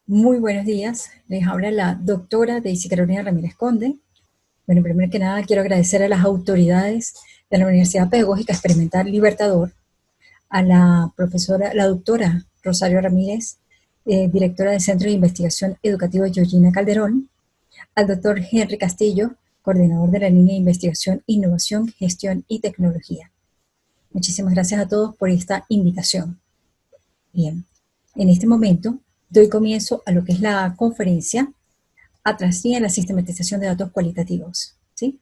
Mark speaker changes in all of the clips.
Speaker 1: Muy buenos días, les habla la doctora Daisy Carolina Ramírez Conde. Bueno, primero que nada quiero agradecer a las autoridades de la Universidad Pedagógica Experimental Libertador, a la profesora, la doctora Rosario Ramírez, directora del Centro de Investigación Educativa Georgina Calderón, al doctor Henry Castillo, coordinador de la línea de investigación, innovación, gestión y tecnología. Muchísimas gracias a todos por esta invitación. Bien, en este momento doy comienzo a lo que es la conferencia Atrasía en la sistematización de datos cualitativos, ¿sí?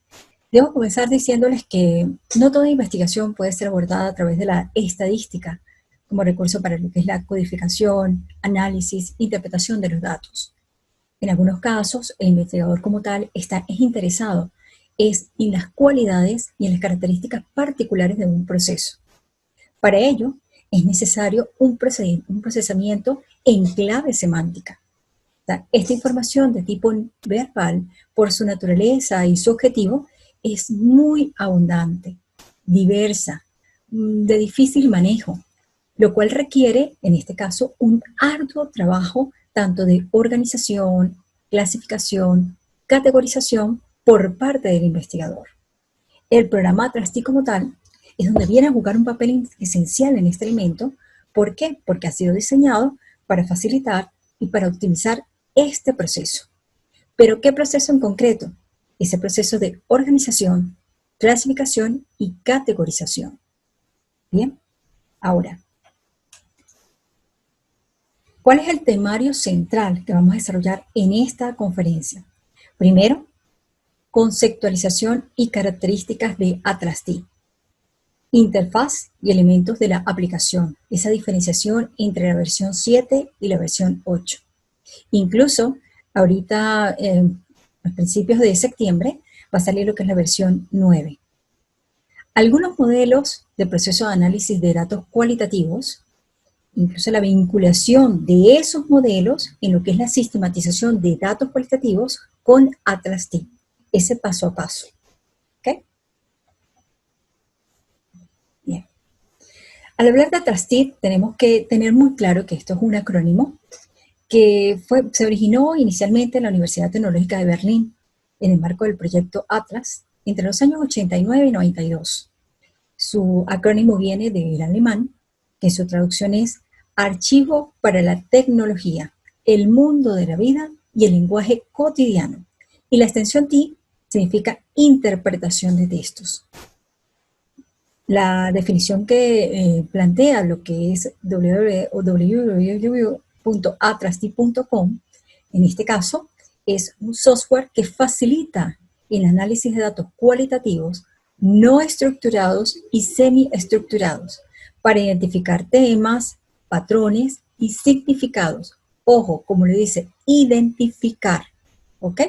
Speaker 1: Debo comenzar diciéndoles que no toda investigación puede ser abordada a través de la estadística como recurso para lo que es la codificación, análisis, interpretación de los datos. En algunos casos, el investigador como tal es interesado en las cualidades y en las características particulares de un proceso. Para ello, es necesario un procesamiento en clave semántica. Esta información de tipo verbal, por su naturaleza y su objetivo, es muy abundante, diversa, de difícil manejo, lo cual requiere, en este caso, un arduo trabajo tanto de organización, clasificación, categorización por parte del investigador. El programa Trustee como tal es donde viene a jugar un papel esencial en este elemento. ¿Por qué? Porque ha sido diseñado para facilitar y para optimizar este proceso. ¿Pero qué proceso en concreto? Ese proceso de organización, clasificación y categorización. Bien, ahora, ¿cuál es el temario central que vamos a desarrollar en esta conferencia? Primero, conceptualización y características de Atrastee. Interfaz y elementos de la aplicación, esa diferenciación entre la versión 7 y la versión 8. Incluso ahorita, a principios de septiembre, va a salir lo que es la versión 9. Algunos modelos de proceso de análisis de datos cualitativos, incluso la vinculación de esos modelos en lo que es la sistematización de datos cualitativos con Atrastee, ese paso a paso. ¿Okay? Bien. Al hablar de Atrastee, tenemos que tener muy claro que esto es un acrónimo que se originó inicialmente en la Universidad Tecnológica de Berlín en el marco del proyecto Atlas entre los años 89 y 92. Su acrónimo viene del alemán, que su traducción es Archivo para la Tecnología, el mundo de la vida y el lenguaje cotidiano. Y la extensión T significa interpretación de textos. La definición que plantea lo que es www.atrastee.com, en este caso, es un software que facilita el análisis de datos cualitativos no estructurados y semi-estructurados para identificar temas, patrones y significados. Ojo, como le dice, identificar. ¿Ok?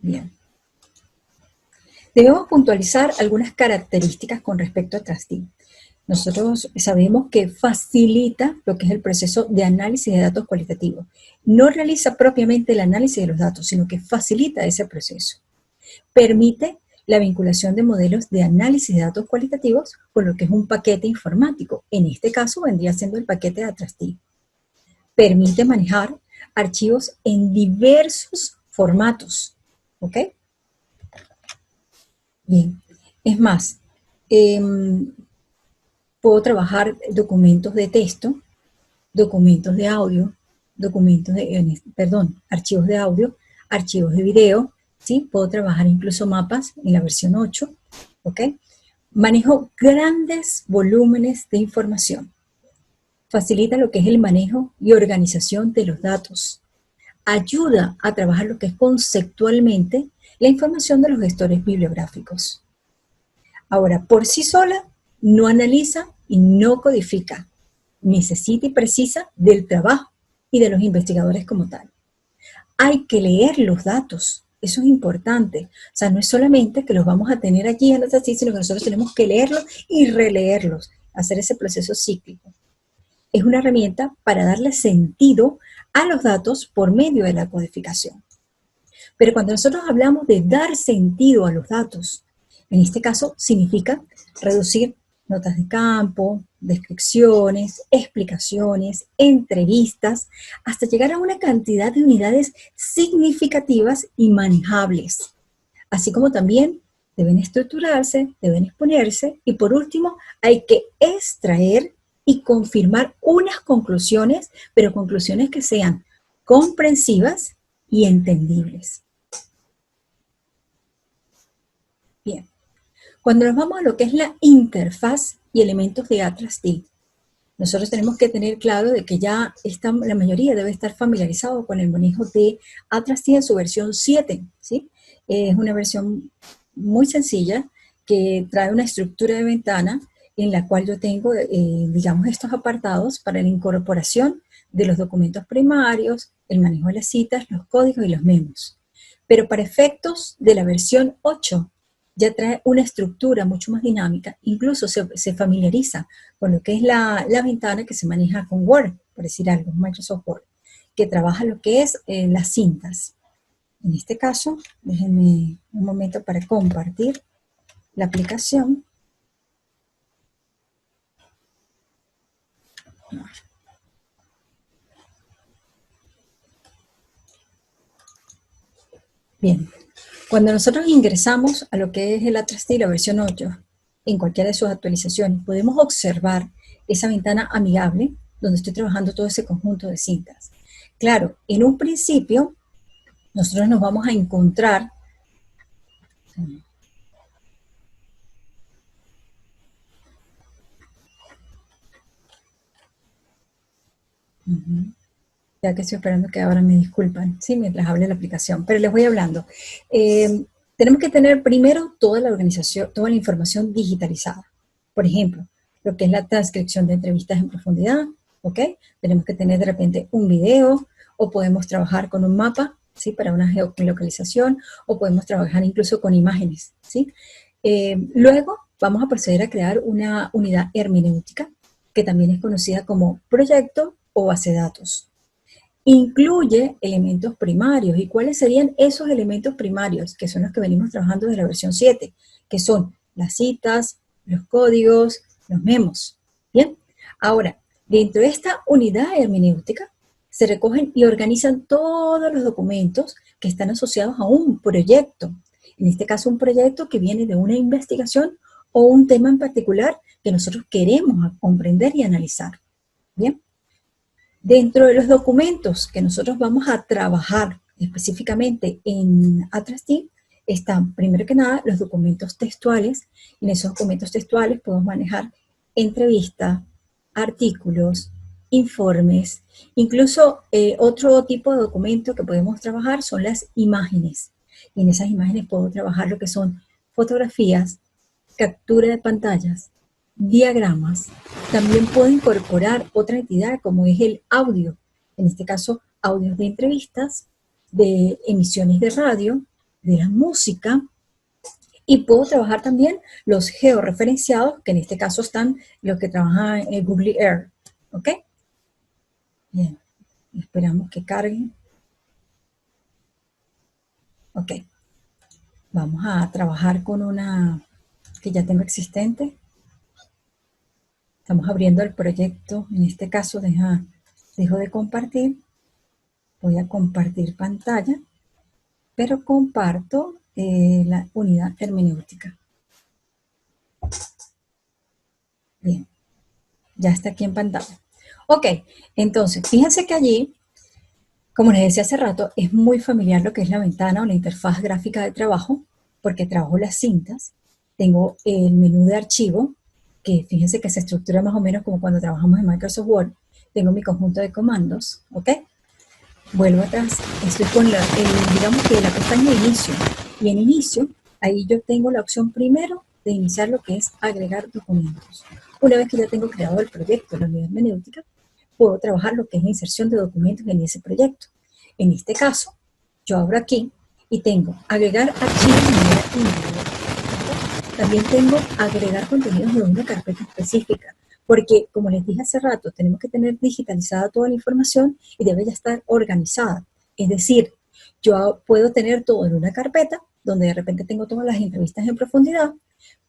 Speaker 1: Bien. Debemos puntualizar algunas características con respecto a Atrastee. Nosotros sabemos que facilita lo que es el proceso de análisis de datos cualitativos. No realiza propiamente el análisis de los datos, sino que facilita ese proceso. Permite la vinculación de modelos de análisis de datos cualitativos con lo que es un paquete informático. En este caso vendría siendo el paquete de Atrastee. Permite manejar archivos en diversos formatos. ¿Ok? Bien. Es más, puedo trabajar documentos de texto, documentos de audio, archivos de audio, archivos de video, ¿sí? Puedo trabajar incluso mapas en la versión 8, ¿ok? Manejo grandes volúmenes de información. Facilita lo que es el manejo y organización de los datos. Ayuda a trabajar lo que es conceptualmente la información de los gestores bibliográficos. Ahora, por sí sola, no analiza y no codifica. Necesita y precisa del trabajo y de los investigadores como tal. Hay que leer los datos, eso es importante. O sea, no es solamente que los vamos a tener allí en Atrastee, sino que nosotros tenemos que leerlos y releerlos, hacer ese proceso cíclico. Es una herramienta para darle sentido a los datos por medio de la codificación. Pero cuando nosotros hablamos de dar sentido a los datos, en este caso significa reducir notas de campo, descripciones, explicaciones, entrevistas, hasta llegar a una cantidad de unidades significativas y manejables. Así como también deben estructurarse, deben exponerse y por último hay que extraer y confirmar unas conclusiones, pero conclusiones que sean comprensivas y entendibles. Bien, cuando nos vamos a lo que es la interfaz y elementos de Atlas D, nosotros tenemos que tener claro de que ya la mayoría debe estar familiarizado con el manejo de Atlas D en su versión 7, ¿sí? Es una versión muy sencilla que trae una estructura de ventana en la cual yo tengo, digamos, estos apartados para la incorporación de los documentos primarios, el manejo de las citas, los códigos y los memos. Pero para efectos de la versión 8, ya trae una estructura mucho más dinámica, incluso se familiariza con lo que es la ventana que se maneja con Word, por decir algo, Microsoft Word, que trabaja lo que es las cintas. En este caso, déjenme un momento para compartir la aplicación. Bien, cuando nosotros ingresamos a lo que es el Atlas D, la versión 8, en cualquiera de sus actualizaciones, podemos observar esa ventana amigable donde estoy trabajando todo ese conjunto de cintas. Claro, en un principio, nosotros nos vamos a encontrar ya que estoy esperando que ahora me disculpan, sí, mientras hable la aplicación, pero les voy hablando. Tenemos que tener primero toda la organización, toda la información digitalizada. Por ejemplo, lo que es la transcripción de entrevistas en profundidad, ¿ok? Tenemos que tener de repente un video, o podemos trabajar con un mapa, ¿sí? Para una geolocalización, o podemos trabajar incluso con imágenes, ¿sí? Luego vamos a proceder a crear una unidad hermenéutica, que también es conocida como proyecto o base de datos. Incluye elementos primarios. ¿Y cuáles serían esos elementos primarios? Que son los que venimos trabajando desde la versión 7, que son las citas, los códigos, los memos. Bien, ahora, dentro de esta unidad hermenéutica se recogen y organizan todos los documentos que están asociados a un proyecto. En este caso, un proyecto que viene de una investigación o un tema en particular que nosotros queremos comprender y analizar. Bien. Dentro de los documentos que nosotros vamos a trabajar específicamente en Atlas D, están, primero que nada, los documentos textuales. En esos documentos textuales podemos manejar entrevistas, artículos, informes, incluso otro tipo de documento que podemos trabajar son las imágenes. Y en esas imágenes puedo trabajar lo que son fotografías, captura de pantallas, diagramas. También puedo incorporar otra entidad como es el audio, en este caso audios de entrevistas, de emisiones de radio, de la música, y puedo trabajar también los georreferenciados, que en este caso están los que trabajan en Google Earth, ¿ok? Bien, esperamos que carguen. Ok, vamos a trabajar con una que ya tengo existente. Estamos abriendo el proyecto, en este caso dejo de compartir, voy a compartir pantalla, pero comparto la unidad hermenéutica. Bien, ya está aquí en pantalla. Ok, entonces, fíjense que allí, como les decía hace rato, es muy familiar lo que es la ventana o la interfaz gráfica de trabajo, porque trabajo las cintas, tengo el menú de archivo, que fíjense que se estructura más o menos como cuando trabajamos en Microsoft Word, tengo mi conjunto de comandos, ¿ok? Vuelvo atrás, estoy con digamos que la pestaña de inicio, y en inicio, ahí yo tengo la opción primero de iniciar lo que es agregar documentos. Una vez que ya tengo creado el proyecto, la unidad hermenéutica, puedo trabajar lo que es la inserción de documentos en ese proyecto. En este caso, yo abro aquí y tengo agregar archivos de manera individual. También tengo agregar contenidos de una carpeta específica, porque como les dije hace rato, tenemos que tener digitalizada toda la información y debe ya estar organizada. Es decir, yo puedo tener todo en una carpeta, donde de repente tengo todas las entrevistas en profundidad,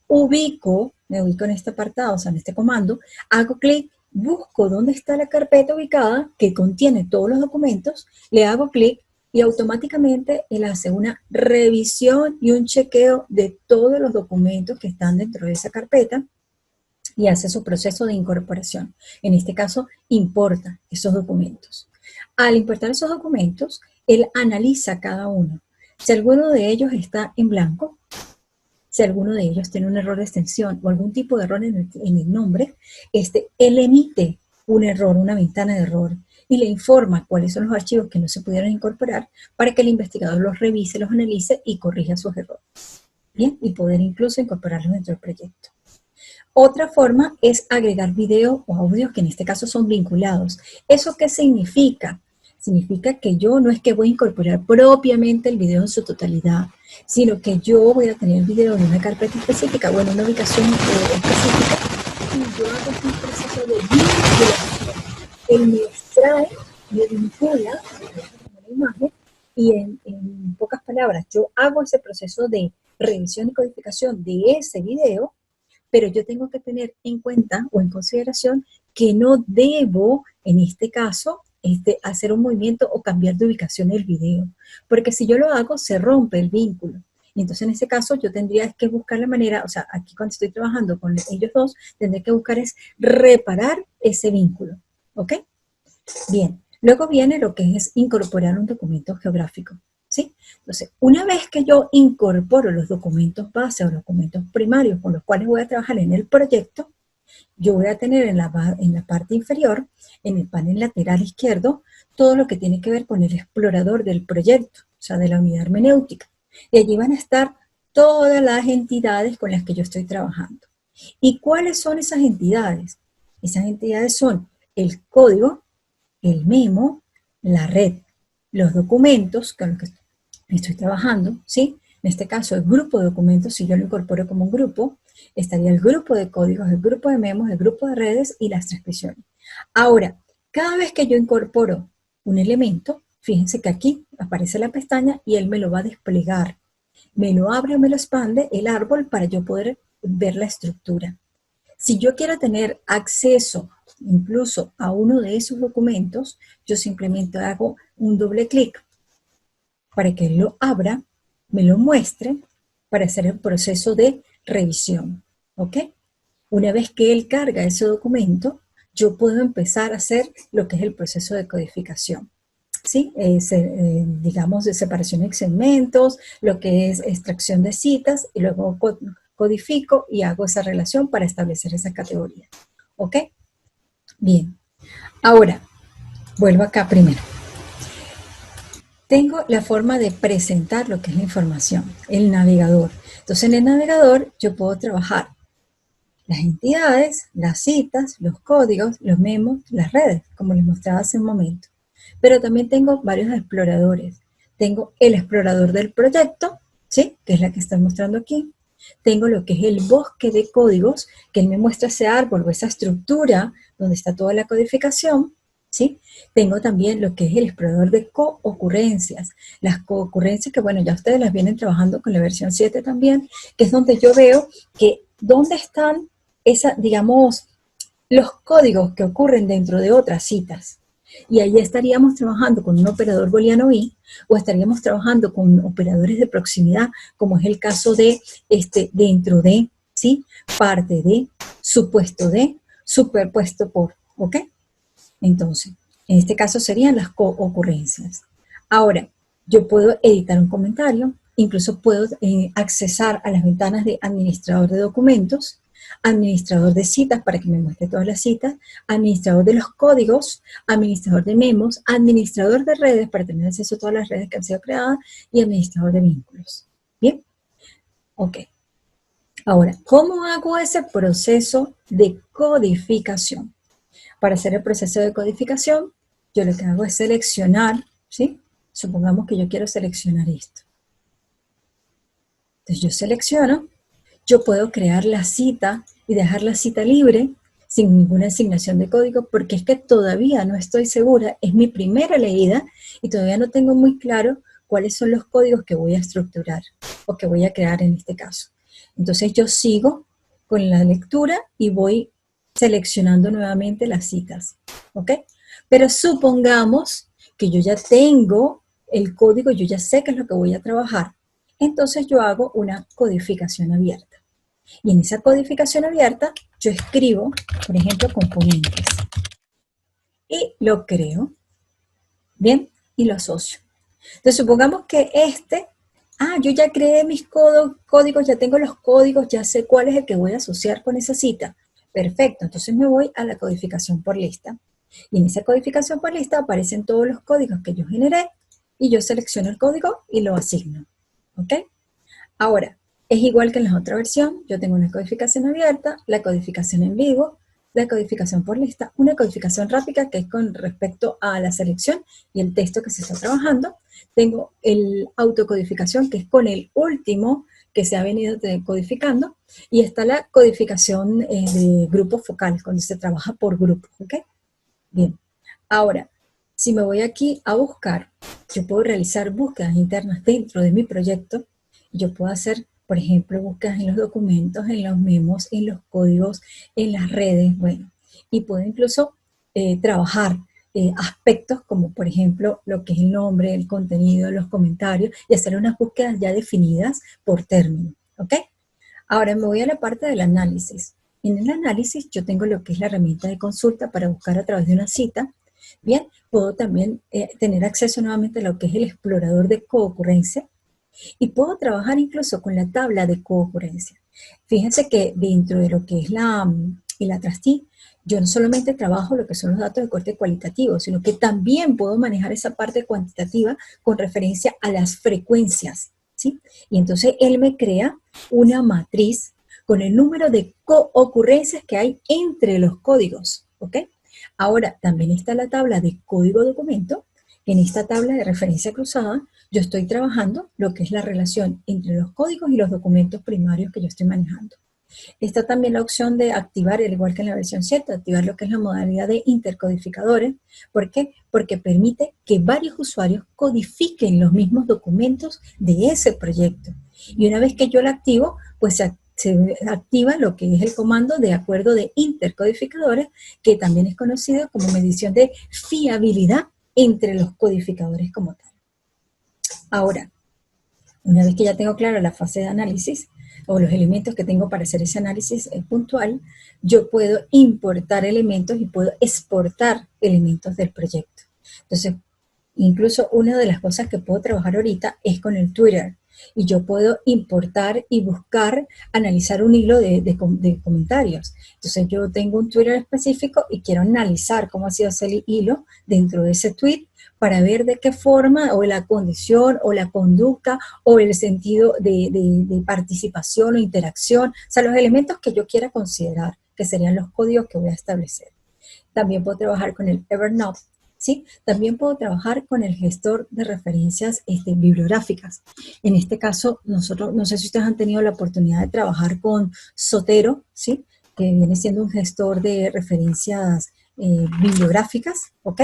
Speaker 1: me ubico en este apartado, o sea, en este comando, hago clic, busco dónde está la carpeta ubicada que contiene todos los documentos, le hago clic y automáticamente él hace una revisión y un chequeo de todos los documentos que están dentro de esa carpeta y hace su proceso de incorporación. En este caso, importa esos documentos. Al importar esos documentos, él analiza cada uno. Si alguno de ellos está en blanco, si alguno de ellos tiene un error de extensión o algún tipo de error en el nombre, él emite un error, una ventana de error, y le informa cuáles son los archivos que no se pudieron incorporar para que el investigador los revise, los analice y corrija sus errores. Bien, y poder incluso incorporarlos dentro del proyecto. Otra forma es agregar video o audios que en este caso son vinculados. ¿Eso qué significa? Significa que yo no es que voy a incorporar propiamente el video en su totalidad, sino que yo voy a tener el video en una carpeta específica o en una ubicación específica y yo hago un proceso de vinculación. Él me extrae, me vincula con la imagen y en pocas palabras yo hago ese proceso de revisión y codificación de ese video, pero yo tengo que tener en cuenta o en consideración que no debo, en este caso, hacer un movimiento o cambiar de ubicación el video, porque si yo lo hago, se rompe el vínculo. Y entonces, en ese caso, yo tendría que buscar la manera, o sea, aquí cuando estoy trabajando con ellos dos, tendré que buscar es reparar ese vínculo, ¿ok? Bien, luego viene lo que es incorporar un documento geográfico, ¿sí? Entonces, una vez que yo incorporo los documentos base o los documentos primarios con los cuales voy a trabajar en el proyecto, yo voy a tener en la parte inferior, en el panel lateral izquierdo, todo lo que tiene que ver con el explorador del proyecto, o sea, de la unidad hermenéutica. Y allí van a estar todas las entidades con las que yo estoy trabajando. ¿Y cuáles son esas entidades? Esas entidades son el código, el memo, la red, los documentos con los que estoy trabajando, ¿sí? En este caso, el grupo de documentos, si yo lo incorporo como un grupo, estaría el grupo de códigos, el grupo de memos, el grupo de redes y las transcripciones. Ahora, cada vez que yo incorporo un elemento, fíjense que aquí aparece la pestaña y él me lo va a desplegar. Me lo abre o me lo expande el árbol para yo poder ver la estructura. Si yo quiero tener acceso incluso a uno de esos documentos, yo simplemente hago un doble clic para que él lo abra, me lo muestre para hacer el proceso de revisión, ¿ok? Una vez que él carga ese documento, yo puedo empezar a hacer lo que es el proceso de codificación, ¿sí? Digamos, de separación de segmentos, lo que es extracción de citas, y luego codifico y hago esa relación para establecer esa categoría, ¿ok? Bien, ahora, vuelvo acá primero. Tengo la forma de presentar lo que es la información, el navegador. Entonces, en el navegador yo puedo trabajar las entidades, las citas, los códigos, los memos, las redes, como les mostraba hace un momento. Pero también tengo varios exploradores. Tengo el explorador del proyecto, ¿sí? Que es la que estoy mostrando aquí. Tengo lo que es el bosque de códigos, que él me muestra ese árbol o esa estructura donde está toda la codificación, ¿sí? Tengo también lo que es el explorador de coocurrencias. Las coocurrencias que, bueno, ya ustedes las vienen trabajando con la versión 7 también, que es donde yo veo que dónde están digamos, los códigos que ocurren dentro de otras citas. Y ahí estaríamos trabajando con un operador booleano i, o estaríamos trabajando con operadores de proximidad, como es el caso de dentro de, ¿sí? Parte de, supuesto de, superpuesto por, ¿ok? Entonces, en este caso serían las coocurrencias. Ahora, yo puedo editar un comentario, incluso puedo accesar a las ventanas de administrador de documentos, administrador de citas para que me muestre todas las citas, administrador de los códigos, administrador de memos, administrador de redes para tener acceso a todas las redes que han sido creadas y administrador de vínculos. ¿Bien? Ok. Ahora, ¿cómo hago ese proceso de codificación? Para hacer el proceso de codificación, yo lo que hago es seleccionar, ¿sí? Supongamos que yo quiero seleccionar esto. Entonces yo selecciono, yo puedo crear la cita y dejar la cita libre sin ninguna asignación de código porque es que todavía no estoy segura, es mi primera leída y todavía no tengo muy claro cuáles son los códigos que voy a estructurar o que voy a crear en este caso. Entonces yo sigo con la lectura y voy seleccionando nuevamente las citas, ¿ok? Pero supongamos que yo ya tengo el código, yo ya sé qué es lo que voy a trabajar. Entonces yo hago una codificación abierta. Y en esa codificación abierta yo escribo, por ejemplo, componentes. Y lo creo, ¿bien? Y lo asocio. Entonces supongamos que yo ya creé mis códigos, ya tengo los códigos, ya sé cuál es el que voy a asociar con esa cita. Perfecto, entonces me voy a la codificación por lista. Y en esa codificación por lista aparecen todos los códigos que yo generé y yo selecciono el código y lo asigno. ¿Ok? Ahora, es igual que en la otra versión, yo tengo una codificación abierta, la codificación en vivo, la codificación por lista, una codificación rápida que es con respecto a la selección y el texto que se está trabajando. Tengo el autocodificación que es con el último que se ha venido codificando y está la codificación de grupos focales, cuando se trabaja por grupos, ¿ok? Bien, ahora, si me voy aquí a buscar, yo puedo realizar búsquedas internas dentro de mi proyecto. Yo puedo hacer, por ejemplo, búsquedas en los documentos, en los memos, en los códigos, en las redes, bueno, y puedo incluso trabajar aspectos como, por ejemplo, lo que es el nombre, el contenido, los comentarios, y hacer unas búsquedas ya definidas por término, ¿ok? Ahora me voy a la parte del análisis. En el análisis yo tengo lo que es la herramienta de consulta para buscar a través de una cita. Bien, puedo también tener acceso nuevamente a lo que es el explorador de coocurrencia y puedo trabajar incluso con la tabla de coocurrencia. Fíjense que dentro de lo que es el Atrasti, yo no solamente trabajo lo que son los datos de corte cualitativo, sino que también puedo manejar esa parte cuantitativa con referencia a las frecuencias, ¿sí? Y entonces él me crea una matriz con el número de coocurrencias que hay entre los códigos, ¿ok? Ahora, también está la tabla de código documento. En esta tabla de referencia cruzada, yo estoy trabajando lo que es la relación entre los códigos y los documentos primarios que yo estoy manejando. Está también la opción de activar, al igual que en la versión 7, activar lo que es la modalidad de intercodificadores. ¿Por qué? Porque permite que varios usuarios codifiquen los mismos documentos de ese proyecto. Y una vez que yo la activo, pues se activa lo que es el comando de acuerdo de intercodificadores, que también es conocido como medición de fiabilidad entre los codificadores como tal. Ahora, una vez que ya tengo clara la fase de análisis o los elementos que tengo para hacer ese análisis puntual, yo puedo importar elementos y puedo exportar elementos del proyecto. Entonces, incluso una de las cosas que puedo trabajar ahorita es con el Twitter. Y yo puedo importar y buscar, analizar un hilo de comentarios. Entonces yo tengo un Twitter específico y quiero analizar cómo ha sido ese hilo dentro de ese tweet para ver de qué forma, o la condición, o la conducta, o el sentido de participación o interacción, o sea, los elementos que yo quiera considerar, que serían los códigos que voy a establecer. También puedo trabajar con el Evernote, ¿sí? También puedo trabajar con el gestor de referencias bibliográficas. En este caso, nosotros, no sé si ustedes han tenido la oportunidad de trabajar con Zotero, ¿sí? Que viene siendo un gestor de referencias bibliográficas, ¿ok?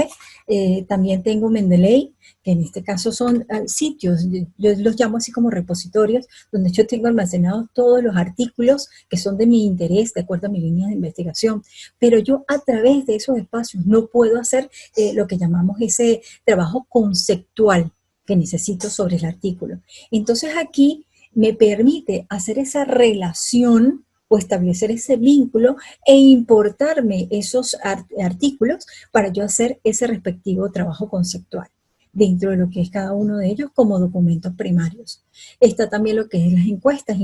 Speaker 1: También tengo Mendeley, que en este caso son sitios, yo los llamo así como repositorios, donde yo tengo almacenados todos los artículos que son de mi interés, de acuerdo a mi línea de investigación, pero yo a través de esos espacios no puedo hacer lo que llamamos ese trabajo conceptual que necesito sobre el artículo. Entonces aquí me permite hacer esa relación o establecer ese vínculo e importarme esos artículos para yo hacer ese respectivo trabajo conceptual dentro de lo que es cada uno de ellos como documentos primarios. Está también lo que es las encuestas,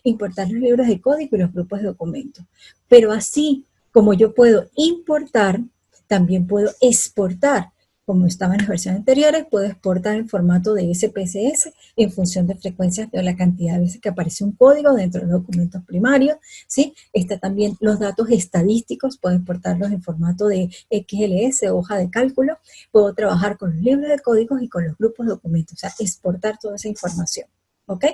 Speaker 1: importar los libros de código y los grupos de documentos. Pero así como yo puedo importar, también puedo exportar. Como estaba en las versiones anteriores, puedo exportar en formato de SPSS en función de frecuencias de la cantidad de veces que aparece un código dentro de los documentos primarios, ¿sí? Está también los datos estadísticos, puedo exportarlos en formato de XLS, hoja de cálculo. Puedo trabajar con los libros de códigos y con los grupos de documentos, o sea, exportar toda esa información, ¿ok?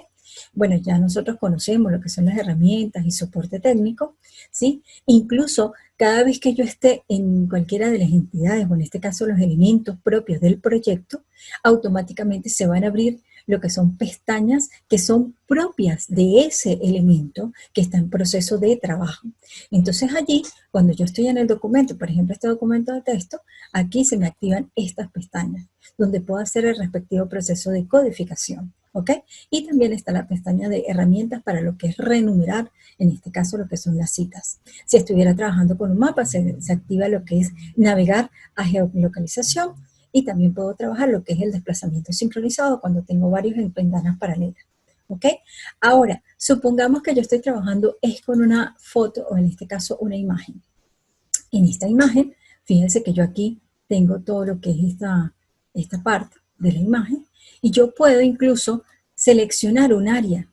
Speaker 1: Bueno, ya nosotros conocemos lo que son las herramientas y soporte técnico, ¿sí? Incluso cada vez que yo esté en cualquiera de las entidades, o en este caso los elementos propios del proyecto, automáticamente se van a abrir lo que son pestañas que son propias de ese elemento que está en proceso de trabajo. Entonces allí, cuando yo estoy en el documento, por ejemplo, este documento de texto, aquí se me activan estas pestañas, donde puedo hacer el respectivo proceso de codificación. ¿Ok? Y también está la pestaña de herramientas para lo que es renumerar, en este caso lo que son las citas. Si estuviera trabajando con un mapa, se activa lo que es navegar a geolocalización, y también puedo trabajar lo que es el desplazamiento sincronizado cuando tengo varios en ventanas paralelas. ¿Ok? Ahora, supongamos que yo estoy trabajando es con una foto, o en este caso una imagen. En esta imagen, fíjense que yo aquí tengo todo lo que es esta parte de la imagen, y yo puedo incluso seleccionar un área,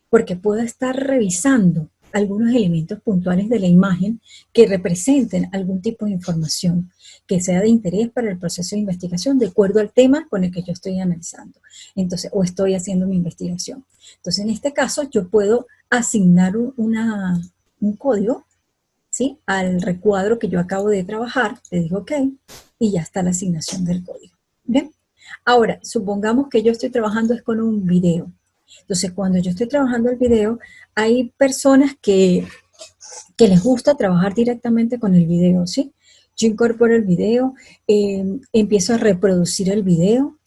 Speaker 1: porque puedo estar revisando algunos elementos puntuales de la imagen que representen algún tipo de información que sea de interés para el proceso de investigación de acuerdo al tema con el que yo estoy analizando. Entonces, o estoy haciendo mi investigación. Entonces, en este caso, yo puedo asignar un código, ¿sí?, al recuadro que yo acabo de trabajar, le digo OK, y ya está la asignación del código. ¿Bien? Ahora, supongamos que yo estoy trabajando es con un video. Entonces, cuando yo estoy trabajando el video, hay personas que les gusta trabajar directamente con el video, ¿sí? Yo incorporo el video, empiezo a reproducir el video.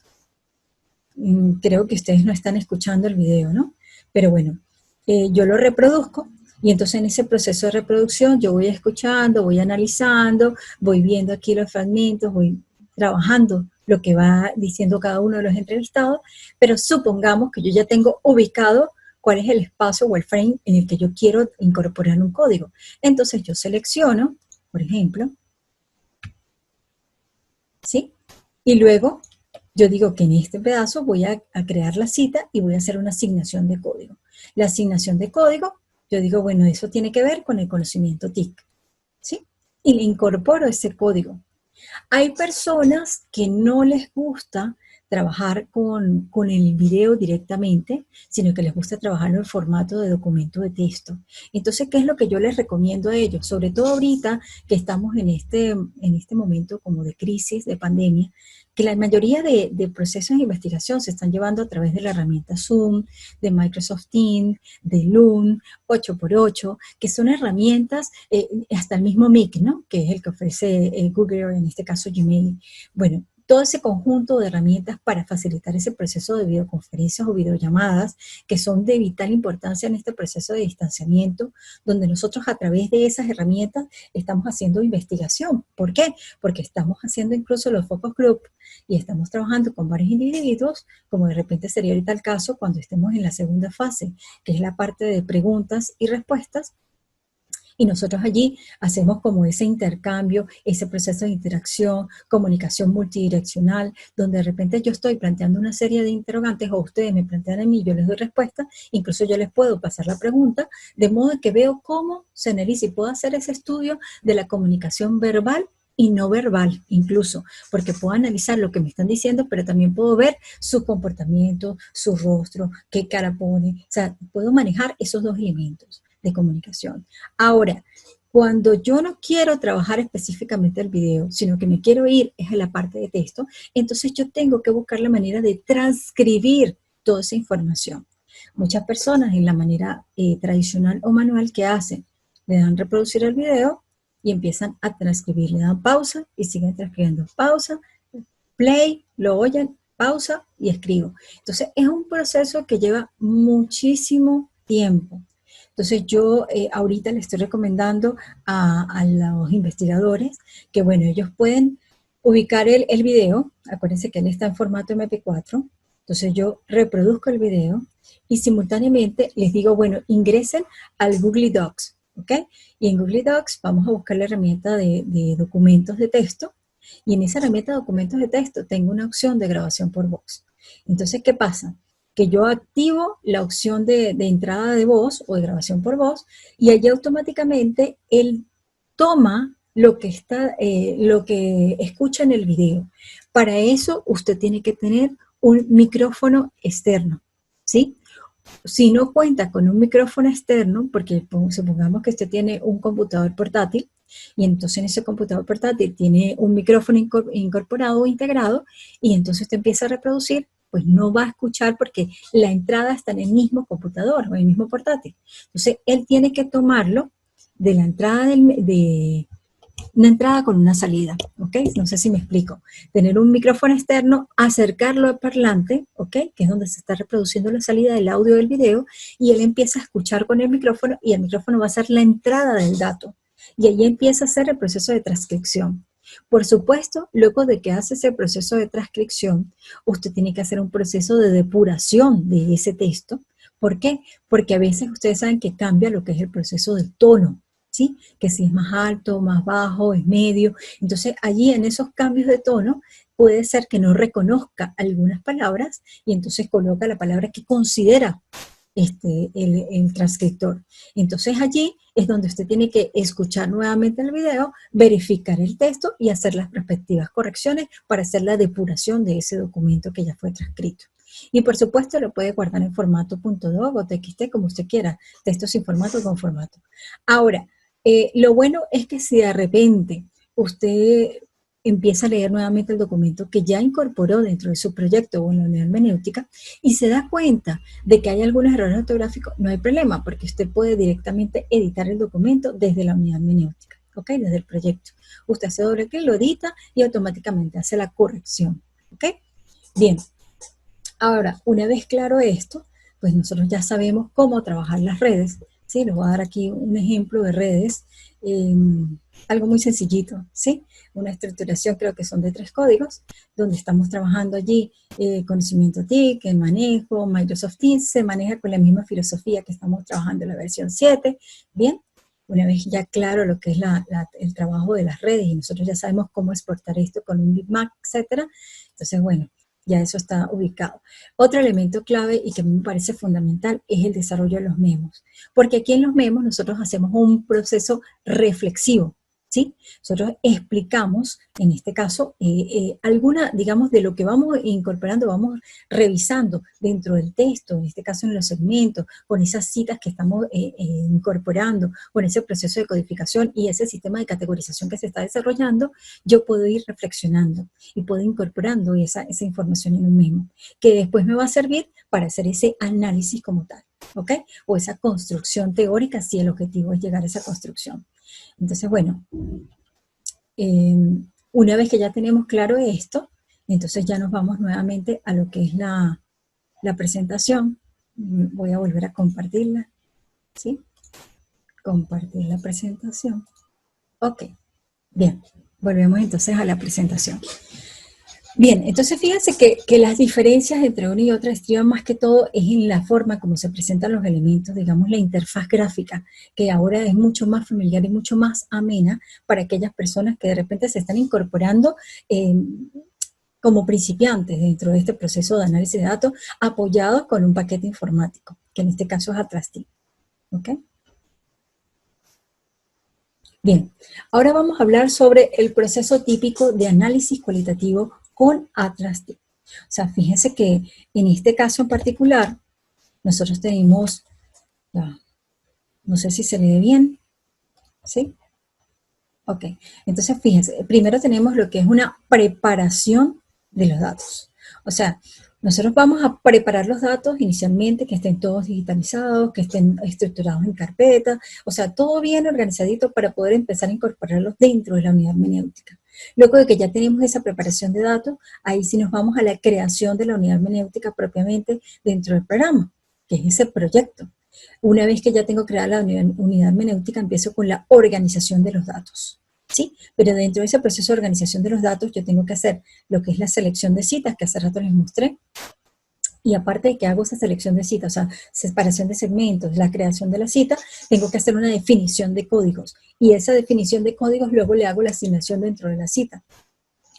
Speaker 1: Creo que ustedes no están escuchando el video, ¿no? Pero bueno, yo lo reproduzco, y entonces en ese proceso de reproducción yo voy escuchando, voy analizando, voy viendo aquí los fragmentos, voy trabajando lo que va diciendo cada uno de los entrevistados, pero supongamos que yo ya tengo ubicado cuál es el espacio o el frame en el que yo quiero incorporar un código. Entonces yo selecciono, por ejemplo, ¿sí? Y luego yo digo que en este pedazo voy a crear la cita y voy a hacer una asignación de código. La asignación de código, yo digo, bueno, eso tiene que ver con el conocimiento TIC, ¿sí? Y le incorporo ese código. Hay personas que no les gusta trabajar con el video directamente, sino que les gusta trabajarlo en formato de documento de texto. Entonces, ¿qué es lo que yo les recomiendo a ellos? Sobre todo ahorita que estamos en este momento como de crisis, de pandemia, que la mayoría de procesos de investigación se están llevando a través de la herramienta Zoom, de Microsoft Teams, de Loom, 8x8, que son herramientas, hasta el mismo Meet, ¿no?, que es el que ofrece Google, en este caso Gmail. Bueno, todo ese conjunto de herramientas para facilitar ese proceso de videoconferencias o videollamadas que son de vital importancia en este proceso de distanciamiento, donde nosotros a través de esas herramientas estamos haciendo investigación. ¿Por qué? Porque estamos haciendo incluso los focus group y estamos trabajando con varios individuos, como de repente sería ahorita el caso cuando estemos en la segunda fase, que es la parte de preguntas y respuestas. Y nosotros allí hacemos como ese intercambio, ese proceso de interacción, comunicación multidireccional, donde de repente yo estoy planteando una serie de interrogantes o ustedes me plantean a mí, yo les doy respuesta, incluso yo les puedo pasar la pregunta, de modo que veo cómo se analiza y puedo hacer ese estudio de la comunicación verbal y no verbal, incluso, porque puedo analizar lo que me están diciendo, pero también puedo ver su comportamiento, su rostro, qué cara pone, o sea, puedo manejar esos dos elementos de comunicación. Ahora, cuando yo no quiero trabajar específicamente el video, sino que me quiero ir es a la parte de texto, entonces yo tengo que buscar la manera de transcribir toda esa información. Muchas personas en la manera tradicional o manual que hacen, le dan reproducir el video y empiezan a transcribir, le dan pausa y siguen transcribiendo, pausa, play, lo oyen, pausa y escribo. Entonces es un proceso que lleva muchísimo tiempo. Entonces yo ahorita le estoy recomendando a los investigadores que, bueno, ellos pueden ubicar el video. Acuérdense que él está en formato MP4. Entonces yo reproduzco el video y simultáneamente les digo, bueno, ingresen al Google Docs, ¿ok? Y en Google Docs vamos a buscar la herramienta de documentos de texto, y en esa herramienta de documentos de texto tengo una opción de grabación por voz. Entonces, ¿qué pasa? Que yo activo la opción de entrada de voz o de grabación por voz, y allí automáticamente él toma lo que escucha en el video. Para eso usted tiene que tener un micrófono externo, ¿sí? Si no cuenta con un micrófono externo, porque supongamos que usted tiene un computador portátil, y entonces en ese computador portátil tiene un micrófono incorporado o integrado, y entonces usted empieza a reproducir, pues no va a escuchar porque la entrada está en el mismo computador o en el mismo portátil. Entonces, él tiene que tomarlo de la entrada de una entrada con una salida, ¿ok? No sé si me explico. Tener un micrófono externo, acercarlo al parlante, ¿ok? Que es donde se está reproduciendo la salida del audio del video, y él empieza a escuchar con el micrófono y el micrófono va a ser la entrada del dato. Y ahí empieza a hacer el proceso de transcripción. Por supuesto, luego de que hace ese proceso de transcripción, usted tiene que hacer un proceso de depuración de ese texto. ¿Por qué? Porque a veces ustedes saben que cambia lo que es el proceso del tono, ¿sí? Que si es más alto, más bajo, es medio. Entonces, allí en esos cambios de tono, puede ser que no reconozca algunas palabras y entonces coloca la palabra que considera el transcriptor. Entonces allí es donde usted tiene que escuchar nuevamente el video, verificar el texto y hacer las respectivas correcciones para hacer la depuración de ese documento que ya fue transcrito. Y por supuesto lo puede guardar en formato .doc o TXT, como usted quiera, texto sin formato o con formato. Ahora, lo bueno es que si de repente usted empieza a leer nuevamente el documento que ya incorporó dentro de su proyecto o en la unidad hermenéutica y se da cuenta de que hay algunos errores ortográficos, no hay problema, porque usted puede directamente editar el documento desde la unidad hermenéutica, ¿ok? Desde el proyecto. Usted hace doble clic, lo edita y automáticamente hace la corrección, ¿ok? Bien. Ahora, una vez claro esto, pues nosotros ya sabemos cómo trabajar las redes, ¿sí? Les voy a dar aquí un ejemplo de redes, algo muy sencillito, ¿sí? Una estructuración, creo que son de 3 códigos, donde estamos trabajando allí conocimiento TIC, el manejo, Microsoft Teams, se maneja con la misma filosofía que estamos trabajando en la versión 7, ¿bien? Una vez ya claro lo que es el trabajo de las redes y nosotros ya sabemos cómo exportar esto con un bitmap, etcétera, entonces, bueno, ya eso está ubicado. Otro elemento clave y que me parece fundamental es el desarrollo de los memos, porque aquí en los memos nosotros hacemos un proceso reflexivo, ¿sí? Nosotros explicamos, en este caso, alguna, digamos, de lo que vamos incorporando, vamos revisando dentro del texto, en este caso en los segmentos, con esas citas que estamos incorporando, con ese proceso de codificación y ese sistema de categorización que se está desarrollando, yo puedo ir reflexionando y puedo ir incorporando esa información en un memo, que después me va a servir para hacer ese análisis como tal, ¿ok? O esa construcción teórica si el objetivo es llegar a esa construcción. Entonces, bueno, una vez que ya tenemos claro esto, entonces ya nos vamos nuevamente a lo que es la presentación. Voy a volver a compartirla, ¿sí? Compartir la presentación. Ok, bien, volvemos entonces a la presentación. Bien, entonces fíjense que las diferencias entre una y otra estriban más que todo es en la forma como se presentan los elementos, digamos la interfaz gráfica, que ahora es mucho más familiar y mucho más amena para aquellas personas que de repente se están incorporando como principiantes dentro de este proceso de análisis de datos apoyados con un paquete informático, que en este caso es Atrastic. ¿Ok? Bien, ahora vamos a hablar sobre el proceso típico de análisis cualitativo con Atrastic. O sea, fíjense que en este caso en particular, nosotros tenemos, no sé si se lee bien, ¿sí? Ok, entonces fíjense, primero tenemos lo que es una preparación de los datos. O sea, nosotros vamos a preparar los datos inicialmente, que estén todos digitalizados, que estén estructurados en carpeta, o sea, todo bien organizadito para poder empezar a incorporarlos dentro de la unidad hermenéutica. Luego de que ya tenemos esa preparación de datos, ahí sí nos vamos a la creación de la unidad hermenéutica propiamente dentro del programa, que es ese proyecto. Una vez que ya tengo creada la unidad hermenéutica, empiezo con la organización de los datos, ¿sí? Pero dentro de ese proceso de organización de los datos, yo tengo que hacer lo que es la selección de citas, que hace rato les mostré, y aparte de que hago esa selección de citas, o sea, separación de segmentos, la creación de la cita, tengo que hacer una definición de códigos, y esa definición de códigos luego le hago la asignación dentro de la cita.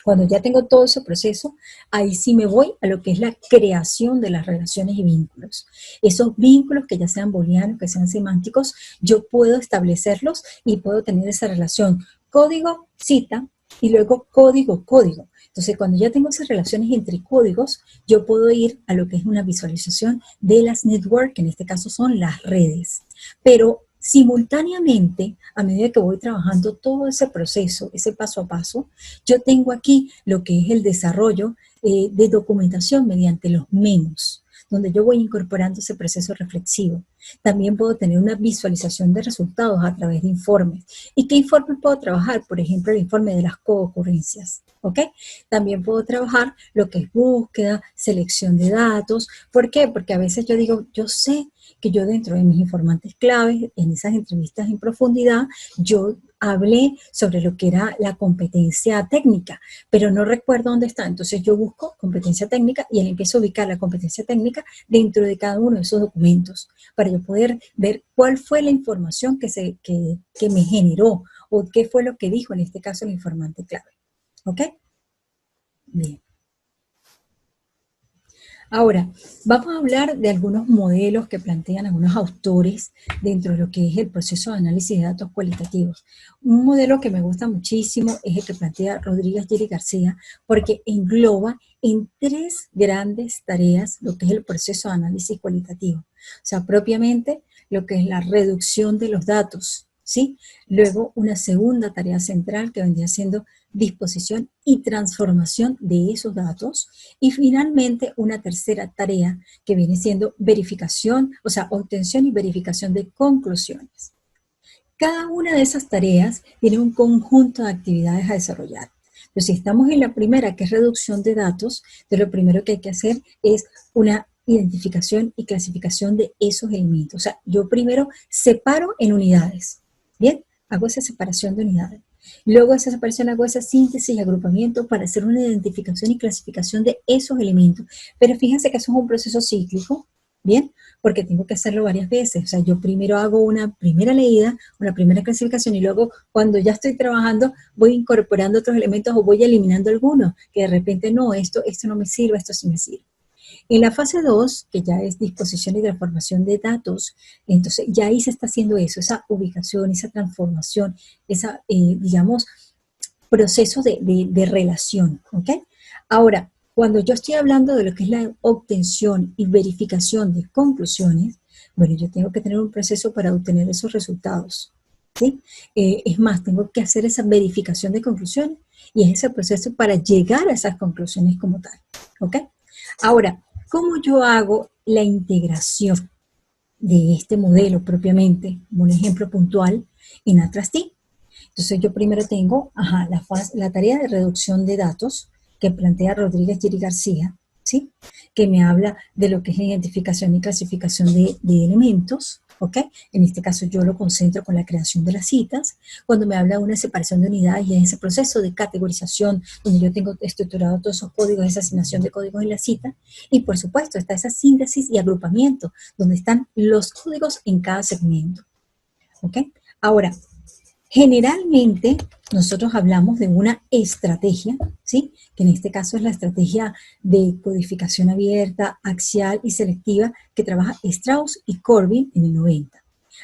Speaker 1: Cuando ya tengo todo ese proceso, ahí sí me voy a lo que es la creación de las relaciones y vínculos. Esos vínculos que ya sean booleanos, que sean semánticos, yo puedo establecerlos y puedo tener esa relación código-cita y luego código-código. Entonces, cuando ya tengo esas relaciones entre códigos, yo puedo ir a lo que es una visualización de las networks, que en este caso son las redes. Pero simultáneamente, a medida que voy trabajando todo ese proceso, ese paso a paso, yo tengo aquí lo que es el desarrollo de documentación mediante los memos, donde yo voy incorporando ese proceso reflexivo. También puedo tener una visualización de resultados a través de informes. ¿Y qué informes puedo trabajar? Por ejemplo, el informe de las coocurrencias, ¿ok? También puedo trabajar lo que es búsqueda, selección de datos. ¿Por qué? Porque a veces yo digo, yo sé que yo dentro de mis informantes claves, en esas entrevistas en profundidad, yo hablé sobre lo que era la competencia técnica, pero no recuerdo dónde está. Entonces yo busco competencia técnica y él empieza a ubicar la competencia técnica dentro de cada uno de esos documentos para yo poder ver cuál fue la información que me generó o qué fue lo que dijo en este caso el informante clave. ¿Ok? Bien. Ahora, vamos a hablar de algunos modelos que plantean algunos autores dentro de lo que es el proceso de análisis de datos cualitativos. Un modelo que me gusta muchísimo es el que plantea Rodríguez Giri García, porque engloba en tres grandes tareas lo que es el proceso de análisis cualitativo. O sea, propiamente lo que es la reducción de los datos, ¿sí? Luego, una segunda tarea central que vendría siendo disposición y transformación de esos datos. Y finalmente, una tercera tarea que viene siendo verificación, o sea, obtención y verificación de conclusiones. Cada una de esas tareas tiene un conjunto de actividades a desarrollar. Pero si estamos en la primera, que es reducción de datos, entonces lo primero que hay que hacer es una identificación y clasificación de esos elementos. O sea, yo primero separo en unidades, ¿bien? Hago esa separación de unidades. Luego de esa separación hago esa síntesis y agrupamiento para hacer una identificación y clasificación de esos elementos. Pero fíjense que eso es un proceso cíclico, ¿bien? Porque tengo que hacerlo varias veces. O sea, yo primero hago una primera leída, una primera clasificación y luego cuando ya estoy trabajando voy incorporando otros elementos o voy eliminando algunos, que de repente no, esto no me sirve, esto sí me sirve. En la fase 2, que ya es disposición y transformación de datos, entonces ya ahí se está haciendo eso, esa ubicación, esa transformación, esa, digamos, proceso de relación, ¿ok? Ahora, cuando yo estoy hablando de lo que es la obtención y verificación de conclusiones, bueno, yo tengo que tener un proceso para obtener esos resultados, ¿sí? Es más, tengo que hacer esa verificación de conclusiones y es ese proceso para llegar a esas conclusiones como tal, ¿ok? Ahora, ¿cómo yo hago la integración de este modelo propiamente, como un ejemplo puntual, en Atrasti? Entonces yo primero tengo la tarea de reducción de datos que plantea Rodríguez Giri García, ¿sí? Que me habla de lo que es identificación y clasificación de elementos, ¿ok? En este caso yo lo concentro con la creación de las citas. Cuando me habla de una separación de unidades y en ese proceso de categorización, donde yo tengo estructurado todos esos códigos, esa asignación de códigos en la cita. Y por supuesto está esa síntesis y agrupamiento, donde están los códigos en cada segmento, ¿ok? Ahora, generalmente nosotros hablamos de una estrategia, ¿sí? Que en este caso es la estrategia de codificación abierta, axial y selectiva que trabaja Strauss y Corbin en el 90.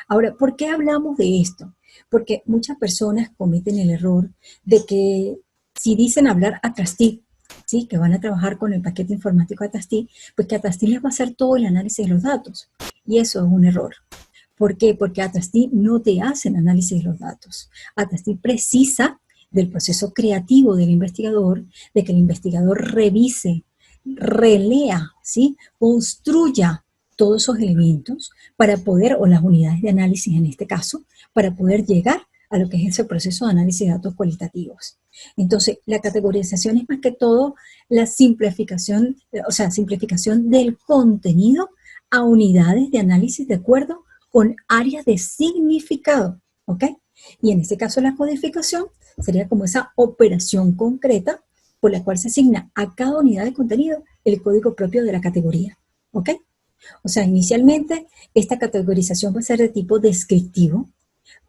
Speaker 1: Ahora, ¿por qué hablamos de esto? Porque muchas personas cometen el error de que si dicen hablar Atrasti, ¿sí? Que van a trabajar con el paquete informático Atrasti, pues que Atrasti les va a hacer todo el análisis de los datos. Y eso es un error. ¿Por qué? Porque Atrasti no te hace el análisis de los datos. Atrasti precisa del proceso creativo del investigador, de que el investigador revise, relea, ¿sí? Construya todos esos elementos para poder, o las unidades de análisis en este caso, para poder llegar a lo que es ese proceso de análisis de datos cualitativos. Entonces, la categorización es más que todo la simplificación, o sea, simplificación del contenido a unidades de análisis de acuerdo con áreas de significado, ¿ok? Y en este caso la codificación sería como esa operación concreta por la cual se asigna a cada unidad de contenido el código propio de la categoría, ¿ok? O sea, inicialmente esta categorización va a ser de tipo descriptivo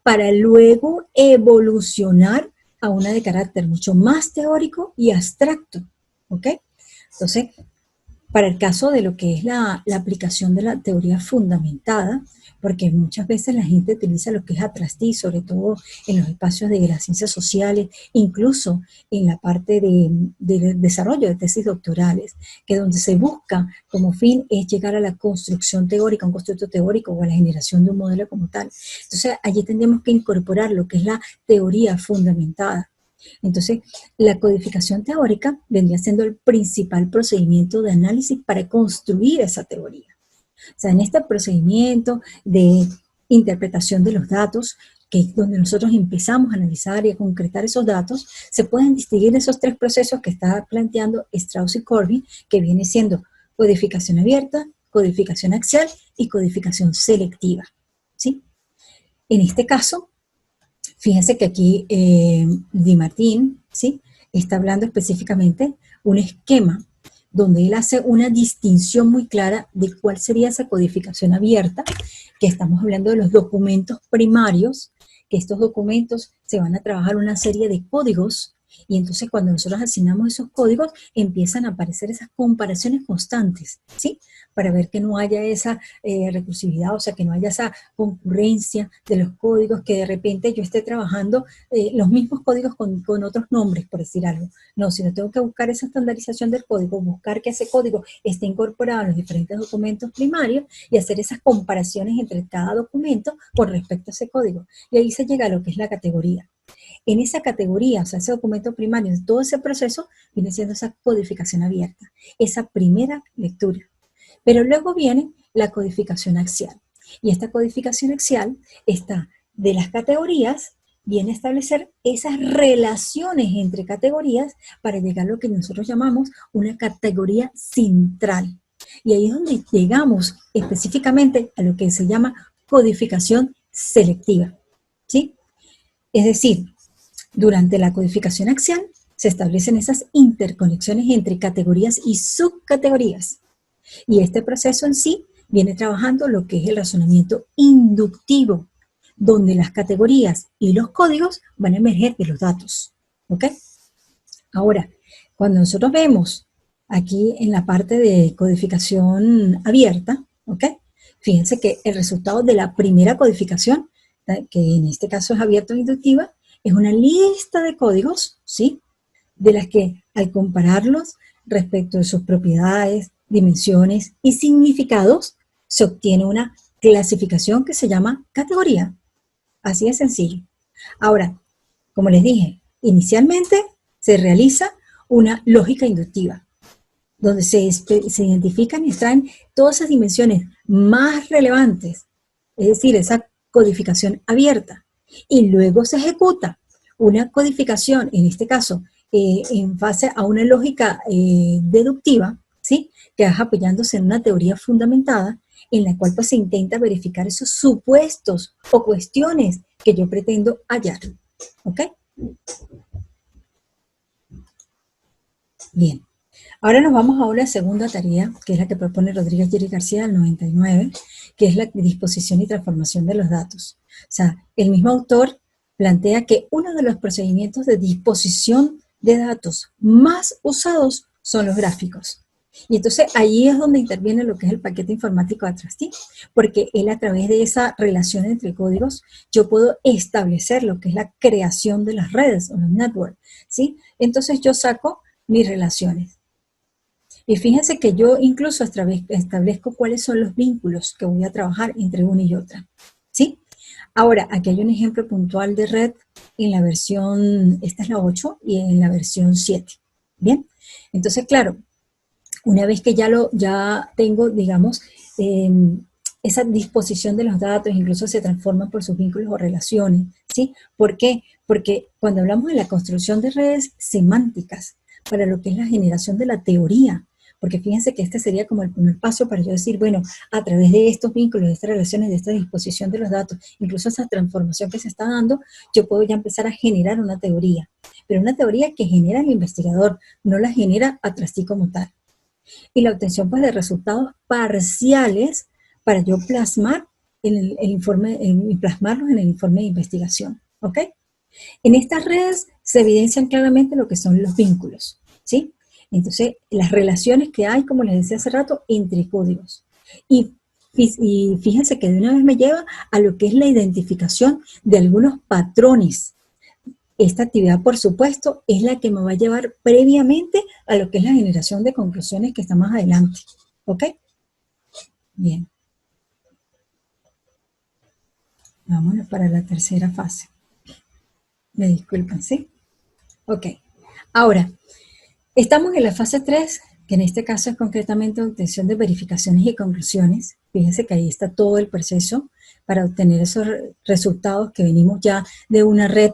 Speaker 1: para luego evolucionar a una de carácter mucho más teórico y abstracto, ¿ok? Entonces, para el caso de lo que es la aplicación de la teoría fundamentada, porque muchas veces la gente utiliza lo que es Atrasti, sobre todo en los espacios de las ciencias sociales, incluso en la parte de desarrollo de tesis doctorales, que donde se busca como fin es llegar a la construcción teórica, un constructo teórico o a la generación de un modelo como tal. Entonces allí tendríamos que incorporar lo que es la teoría fundamentada. Entonces, la codificación teórica vendría siendo el principal procedimiento de análisis para construir esa teoría. O sea, en este procedimiento de interpretación de los datos, que es donde nosotros empezamos a analizar y a concretar esos datos, se pueden distinguir esos tres procesos que está planteando Strauss y Corbin, que viene siendo codificación abierta, codificación axial y codificación selectiva, ¿sí? En este caso, fíjense que aquí Di Martín, ¿sí?, está hablando específicamente un esquema donde él hace una distinción muy clara de cuál sería esa codificación abierta, que estamos hablando de los documentos primarios, que estos documentos se van a trabajar una serie de códigos, y entonces cuando nosotros asignamos esos códigos, empiezan a aparecer esas comparaciones constantes, ¿sí? Para ver que no haya esa recursividad, o sea, que no haya esa concurrencia de los códigos, que de repente yo esté trabajando los mismos códigos con otros nombres, por decir algo. No, sino tengo que buscar esa estandarización del código, buscar que ese código esté incorporado en los diferentes documentos primarios y hacer esas comparaciones entre cada documento con respecto a ese código. Y ahí se llega a lo que es la categoría. En esa categoría, o sea, ese documento primario, todo ese proceso viene siendo esa codificación abierta, esa primera lectura. Pero luego viene la codificación axial. Y esta codificación axial está de las categorías, viene a establecer esas relaciones entre categorías para llegar a lo que nosotros llamamos una categoría central. Y ahí es donde llegamos específicamente a lo que se llama codificación selectiva, ¿sí? Es decir, durante la codificación axial se establecen esas interconexiones entre categorías y subcategorías. Y este proceso en sí viene trabajando lo que es el razonamiento inductivo, donde las categorías y los códigos van a emerger de los datos. ¿Ok? Ahora, cuando nosotros vemos aquí en la parte de codificación abierta, ¿ok? Fíjense que el resultado de la primera codificación, que en este caso es abierta o inductiva, es una lista de códigos, ¿sí?, de las que al compararlos respecto de sus propiedades, dimensiones y significados, se obtiene una clasificación que se llama categoría. Así de sencillo. Ahora, como les dije, inicialmente se realiza una lógica inductiva, donde se identifican y extraen todas esas dimensiones más relevantes, es decir, esa codificación abierta, y luego se ejecuta una codificación, en este caso, en base a una lógica deductiva, ¿sí?, que va apoyándose en una teoría fundamentada, en la cual pues, se intenta verificar esos supuestos o cuestiones que yo pretendo hallar. ¿Ok? Bien. Ahora nos vamos a una segunda tarea, que es la que propone Rodríguez Lleras García del 99, que es la disposición y transformación de los datos. O sea, el mismo autor plantea que uno de los procedimientos de disposición de datos más usados son los gráficos. Y entonces ahí es donde interviene lo que es el paquete informático de Trustee, porque él a través de esa relación entre códigos, yo puedo establecer lo que es la creación de las redes o los networks, ¿sí? Entonces yo saco mis relaciones. Y fíjense que yo incluso establezco cuáles son los vínculos que voy a trabajar entre una y otra, ¿sí? Ahora, aquí hay un ejemplo puntual de red en la versión, esta es la 8 y en la versión 7, ¿bien? Entonces, claro, una vez que ya tengo, digamos, eh, esa disposición de los datos, incluso se transforman por sus vínculos o relaciones, ¿sí? ¿Por qué? Porque cuando hablamos de la construcción de redes semánticas, para lo que es la generación de la teoría, porque fíjense que este sería como el primer paso para yo decir, bueno, a través de estos vínculos, de estas relaciones, de esta disposición de los datos, incluso esa transformación que se está dando, yo puedo ya empezar a generar una teoría, pero una teoría que genera el investigador, no la genera a Trustee como tal. Y la obtención pues, de resultados parciales para yo plasmar en el informe, plasmarlos en el informe de investigación. ¿Ok? En estas redes se evidencian claramente lo que son los vínculos, ¿sí? Entonces, las relaciones que hay, como les decía hace rato, entre códigos. Y fíjense que de una vez me lleva a lo que es la identificación de algunos patrones. Esta actividad, por supuesto, es la que me va a llevar previamente a lo que es la generación de conclusiones que está más adelante. ¿Ok? Bien. Vámonos para la tercera fase. Me disculpan, ¿sí? Ok. Ahora, estamos en la fase 3, que en este caso es concretamente obtención de verificaciones y conclusiones. Fíjense que ahí está todo el proceso para obtener esos resultados que venimos ya de una red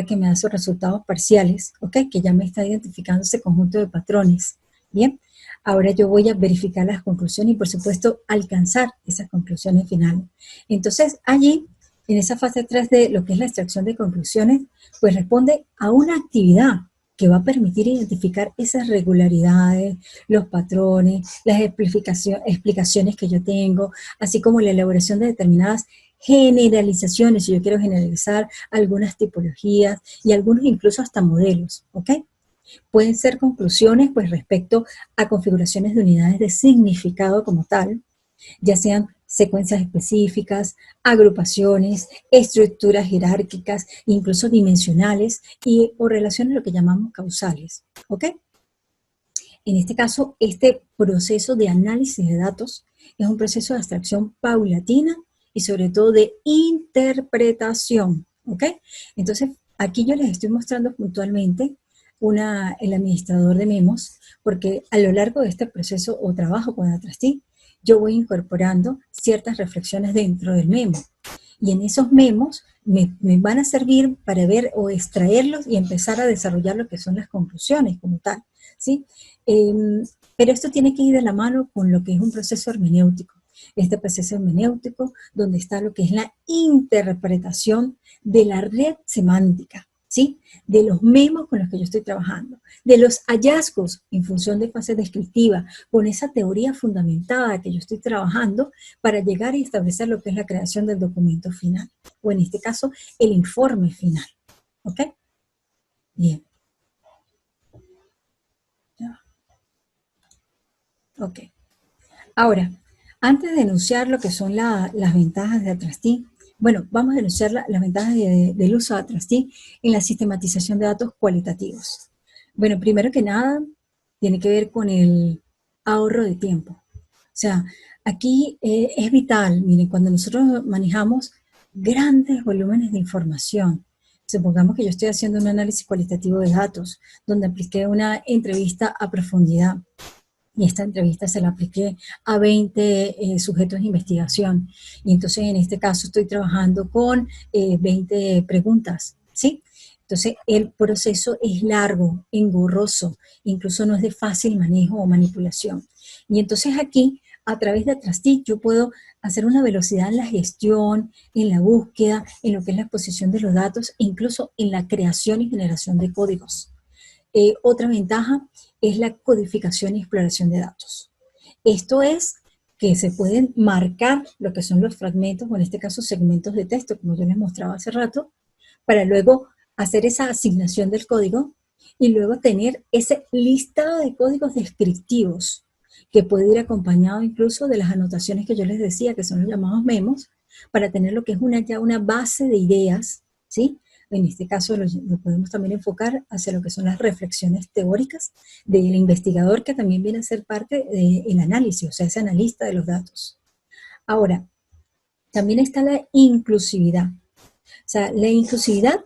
Speaker 1: que me da esos resultados parciales, ¿ok? Que ya me está identificando ese conjunto de patrones. Bien, ahora yo voy a verificar las conclusiones y por supuesto alcanzar esas conclusiones finales. Entonces allí, en esa fase 3 de lo que es la extracción de conclusiones, pues responde a una actividad que va a permitir identificar esas regularidades, los patrones, las explicaciones que yo tengo, así como la elaboración de determinadas generalizaciones, si yo quiero generalizar algunas tipologías y algunos incluso hasta modelos, ¿ok? Pueden ser conclusiones pues respecto a configuraciones de unidades de significado como tal, ya sean secuencias específicas, agrupaciones, estructuras jerárquicas, incluso dimensionales o relaciones lo que llamamos causales. ¿Ok? En este caso, este proceso de análisis de datos es un proceso de abstracción paulatina y sobre todo de interpretación. ¿Ok? Entonces, aquí yo les estoy mostrando puntualmente el administrador de memos, porque a lo largo de este proceso o trabajo con Atrasti, yo voy incorporando ciertas reflexiones dentro del memo. Y en esos memos me van a servir para ver o extraerlos y empezar a desarrollar lo que son las conclusiones como tal, ¿sí? Eh, pero esto tiene que ir de la mano con lo que es un proceso hermenéutico. Este proceso hermenéutico donde está lo que es la interpretación de la red semántica, ¿sí? De los memos con los que yo estoy trabajando, de los hallazgos en función de fase descriptiva, con esa teoría fundamentada que yo estoy trabajando para llegar y establecer lo que es la creación del documento final, o en este caso, el informe final. ¿Ok? Bien. Ok. Ahora, antes de enunciar lo que son las ventajas de Atrasti, bueno, vamos a enunciar las ventajas del uso de Atrasti en la sistematización de datos cualitativos. Bueno, primero que nada, tiene que ver con el ahorro de tiempo. O sea, aquí es vital, miren, cuando nosotros manejamos grandes volúmenes de información, supongamos que yo estoy haciendo un análisis cualitativo de datos, donde apliqué una entrevista a profundidad, y esta entrevista se la apliqué a 20 sujetos de investigación. Y entonces en este caso estoy trabajando con 20 preguntas, ¿sí? Entonces el proceso es largo, engorroso, incluso no es de fácil manejo o manipulación. Y entonces aquí, a través de Atrastic, yo puedo hacer una velocidad en la gestión, en la búsqueda, en lo que es la exposición de los datos, incluso en la creación y generación de códigos. Otra ventaja es la codificación y exploración de datos. Esto es que se pueden marcar lo que son los fragmentos, o en este caso segmentos de texto, como yo les mostraba hace rato, para luego hacer esa asignación del código y luego tener ese listado de códigos descriptivos que puede ir acompañado incluso de las anotaciones que yo les decía, que son los llamados memos, para tener lo que es ya una base de ideas, ¿sí? En este caso lo podemos también enfocar hacia lo que son las reflexiones teóricas del investigador, que también viene a ser parte del análisis, o sea, ese analista de los datos. Ahora, también está la inclusividad. O sea, la inclusividad,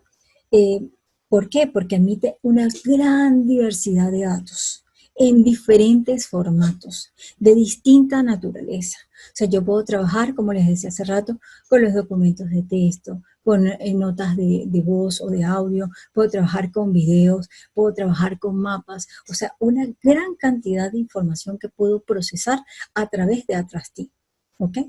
Speaker 1: eh, ¿por qué? Porque admite una gran diversidad de datos en diferentes formatos, de distinta naturaleza. O sea, yo puedo trabajar, como les decía hace rato, con los documentos de texto, con notas de voz o de audio, puedo trabajar con videos, puedo trabajar con mapas, o sea, una gran cantidad de información que puedo procesar a través de Atrasti. ¿Ok?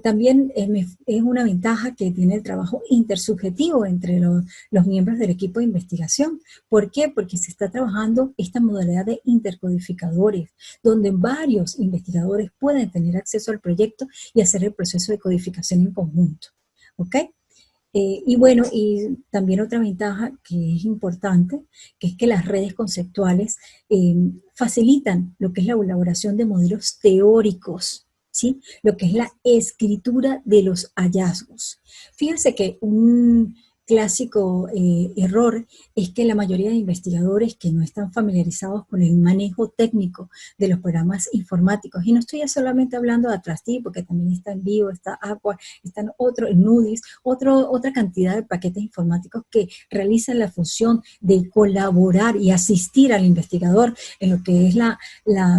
Speaker 1: También es una ventaja que tiene el trabajo intersubjetivo entre los miembros del equipo de investigación. ¿Por qué? Porque se está trabajando esta modalidad de intercodificadores, donde varios investigadores pueden tener acceso al proyecto y hacer el proceso de codificación en conjunto. ¿Ok? Y bueno, y también otra ventaja que es importante, que es que las redes conceptuales facilitan lo que es la elaboración de modelos teóricos, ¿sí? Lo que es la escritura de los hallazgos. Fíjense que clásico error es que la mayoría de investigadores que no están familiarizados con el manejo técnico de los programas informáticos, y no estoy solamente hablando de Atrasti, porque también está en Vivo, está Aqua, están otros, Nudis, otra cantidad de paquetes informáticos que realizan la función de colaborar y asistir al investigador en lo que es la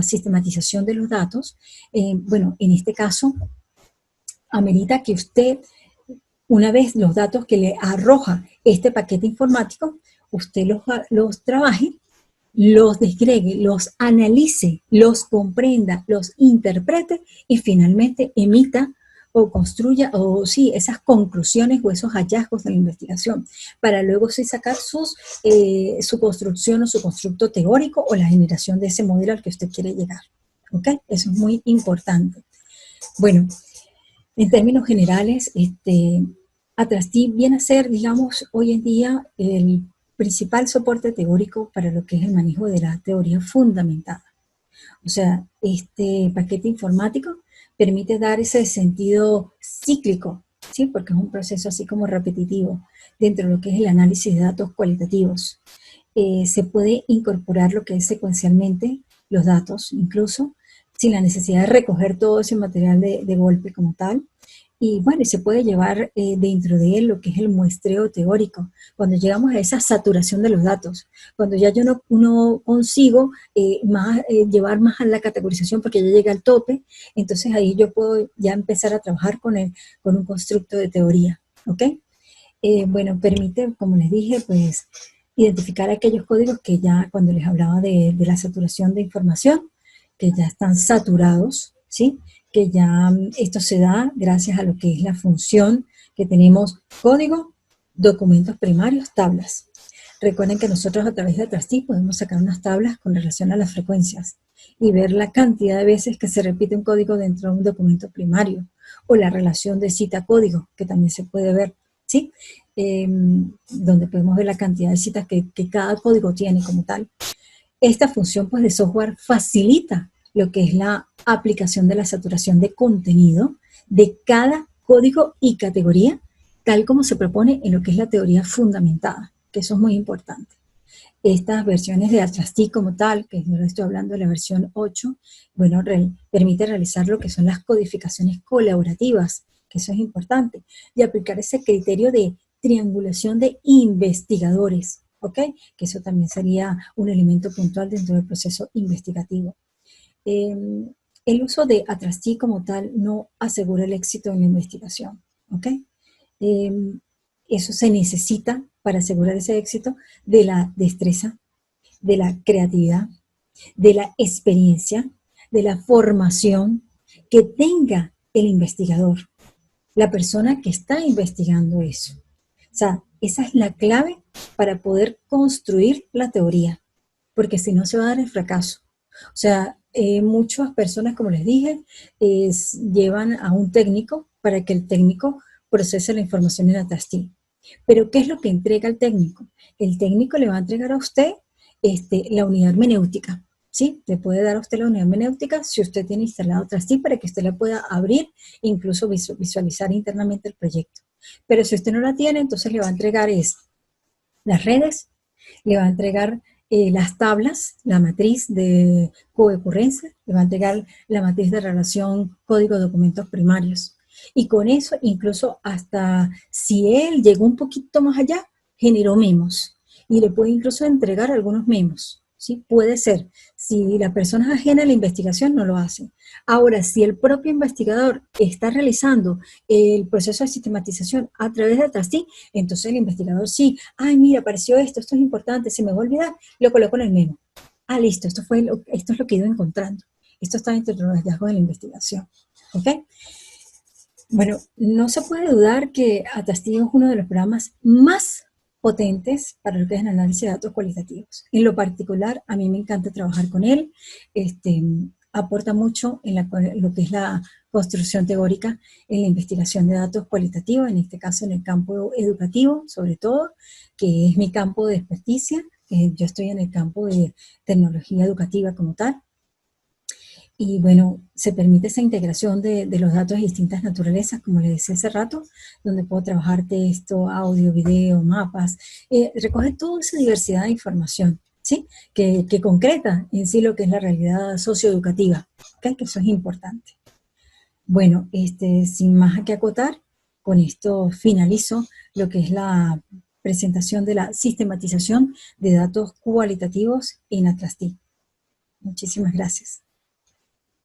Speaker 1: sistematización de los datos. Bueno, en este caso, amerita que usted, una vez los datos que le arroja este paquete informático, usted los trabaje, los desgregue, los analice, los comprenda, los interprete y finalmente emita o construya, o sí, esas conclusiones o esos hallazgos de la investigación, para luego sí sacar su construcción o su constructo teórico o la generación de ese modelo al que usted quiere llegar. ¿Ok? Eso es muy importante. Bueno, en términos generales, Atrasti viene a ser, digamos, hoy en día el principal soporte teórico para lo que es el manejo de la teoría fundamentada. O sea, este paquete informático permite dar ese sentido cíclico, ¿sí? Porque es un proceso así como repetitivo dentro de lo que es el análisis de datos cualitativos. Se puede incorporar lo que es secuencialmente los datos, incluso sin la necesidad de recoger todo ese material de golpe como tal. Y bueno, se puede llevar dentro de él lo que es el muestreo teórico, cuando llegamos a esa saturación de los datos, cuando ya yo no consigo llevar más a la categorización porque ya llega al tope, entonces ahí yo puedo ya empezar a trabajar con un constructo de teoría, ¿ok? Bueno, permite, como les dije, pues identificar aquellos códigos que ya, cuando les hablaba de la saturación de información, que ya están saturados, ¿sí? Que ya esto se da gracias a lo que es la función que tenemos código, documentos primarios, tablas. Recuerden que nosotros a través de Atrasti podemos sacar unas tablas con relación a las frecuencias y ver la cantidad de veces que se repite un código dentro de un documento primario o la relación de cita-código, que también se puede ver, ¿sí? Donde podemos ver la cantidad de citas que cada código tiene como tal. Esta función pues, de software facilita lo que es la aplicación de la saturación de contenido de cada código y categoría, tal como se propone en lo que es la teoría fundamentada, que eso es muy importante. Estas versiones de Atrasti como tal, que yo estoy hablando de la versión 8, bueno, permite realizar lo que son las codificaciones colaborativas, que eso es importante, y aplicar ese criterio de triangulación de investigadores, ¿ok? Que eso también sería un elemento puntual dentro del proceso investigativo. El uso de Atrasti como tal no asegura el éxito en la investigación, ¿ok? Eso se necesita para asegurar ese éxito de la destreza, de la creatividad, de la experiencia, de la formación que tenga el investigador, la persona que está investigando eso. O sea, esa es la clave para poder construir la teoría, porque si no se va a dar el fracaso. O sea, muchas personas, como les dije, llevan a un técnico para que el técnico procese la información en Atrasti. Pero ¿qué es lo que entrega el técnico? El técnico le va a entregar a usted la unidad hermenéutica, ¿sí? Le puede dar a usted la unidad hermenéutica si usted tiene instalado Atrasti para que usted la pueda abrir e incluso visualizar internamente el proyecto. Pero si usted no la tiene, entonces le va a entregar las redes, le va a entregar las tablas, la matriz de coocurrencia, le va a entregar la matriz de relación código-documentos primarios. Y con eso, incluso hasta si él llegó un poquito más allá, generó memos. Y le puede incluso entregar algunos memos. ¿Sí? Puede ser. Si la persona es ajena a la investigación, no lo hace. Ahora, si el propio investigador está realizando el proceso de sistematización a través de Atrasti, entonces el investigador sí, ay, mira, apareció esto es importante, se me va a olvidar, lo coloco en el memo. Ah, listo, esto es lo que he ido encontrando. Esto está dentro de los hallazgos de la investigación. ¿Ok? Bueno, no se puede dudar que Atrasti es uno de los programas más potentes para lo que es el análisis de datos cualitativos. En lo particular, a mí me encanta trabajar con él. Aporta mucho en lo que es la construcción teórica en la investigación de datos cualitativos, en este caso en el campo educativo, sobre todo, que es mi campo de experticia. Yo estoy en el campo de tecnología educativa como tal. Y bueno, se permite esa integración de los datos de distintas naturalezas, como les decía hace rato, donde puedo trabajar texto, audio, video, mapas, recoge toda esa diversidad de información, ¿sí? Que concreta en sí lo que es la realidad socioeducativa, ¿ok? Que eso es importante. Bueno, sin más que acotar, con esto finalizo lo que es la presentación de la sistematización de datos cualitativos en Atlas TI. Muchísimas gracias.